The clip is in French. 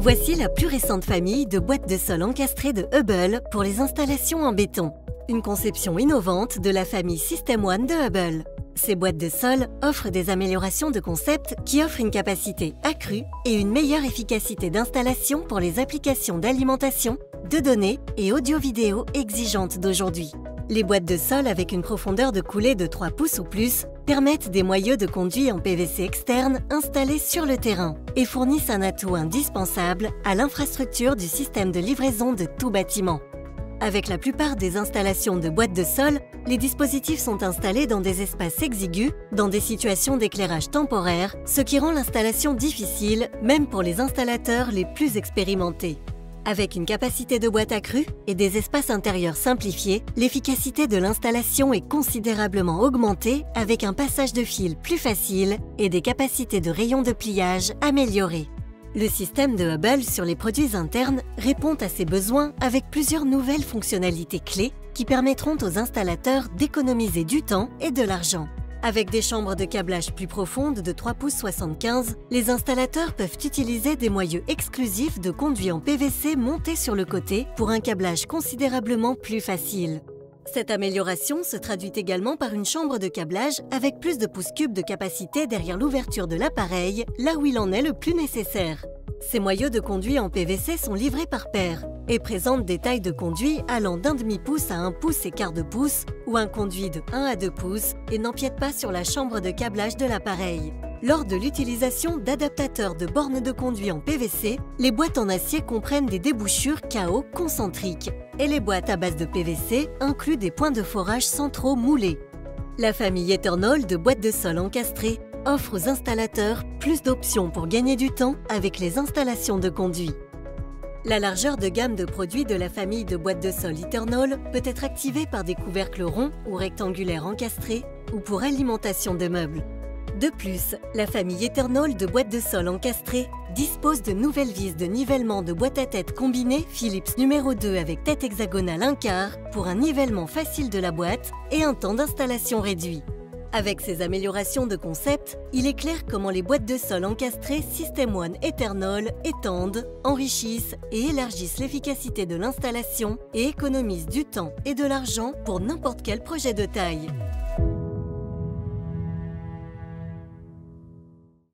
Voici la plus récente famille de boîtes de sol encastrées de Hubbell pour les installations en béton. Une conception innovante de la famille System One de Hubbell. Ces boîtes de sol offrent des améliorations de concept qui offrent une capacité accrue et une meilleure efficacité d'installation pour les applications d'alimentation, de données et audio-vidéo exigeantes d'aujourd'hui. Les boîtes de sol avec une profondeur de coulée de 3 pouces ou plus permettent des moyeux de conduit en PVC externe installés sur le terrain et fournissent un atout indispensable à l'infrastructure du système de livraison de tout bâtiment. Avec la plupart des installations de boîtes de sol, les dispositifs sont installés dans des espaces exigus, dans des situations d'éclairage temporaire, ce qui rend l'installation difficile, même pour les installateurs les plus expérimentés. Avec une capacité de boîte accrue et des espaces intérieurs simplifiés, l'efficacité de l'installation est considérablement augmentée avec un passage de fil plus facile et des capacités de rayon de pliage améliorées. Le système de Hubbell sur les produits internes répond à ces besoins avec plusieurs nouvelles fonctionnalités clés qui permettront aux installateurs d'économiser du temps et de l'argent. Avec des chambres de câblage plus profondes de 3 pouces 75, les installateurs peuvent utiliser des moyeux exclusifs de conduits en PVC montés sur le côté pour un câblage considérablement plus facile. Cette amélioration se traduit également par une chambre de câblage avec plus de pouces cubes de capacité derrière l'ouverture de l'appareil, là où il en est le plus nécessaire. Ces moyeux de conduit en PVC sont livrés par paire et présentent des tailles de conduit allant d'1,5 pouce à 1 pouce et quart de pouce ou un conduit de 1 à 2 pouces et n'empiètent pas sur la chambre de câblage de l'appareil. Lors de l'utilisation d'adaptateurs de bornes de conduit en PVC, les boîtes en acier comprennent des débouchures KO concentriques et les boîtes à base de PVC incluent des points de forage centraux moulés. La famille Eternal de boîtes de sol encastrées offre aux installateurs plus d'options pour gagner du temps avec les installations de conduits. La largeur de gamme de produits de la famille de boîtes de sol Eternal peut être activée par des couvercles ronds ou rectangulaires encastrés ou pour alimentation de meubles. De plus, la famille Eternal de boîtes de sol encastrées dispose de nouvelles vis de nivellement de boîte à tête combinée Philips numéro 2 avec tête hexagonale 1/4 pour un nivellement facile de la boîte et un temps d'installation réduit. Avec ces améliorations de concept, il est clair comment les boîtes de sol encastrées System One Eternal étendent, enrichissent et élargissent l'efficacité de l'installation et économisent du temps et de l'argent pour n'importe quel projet de taille.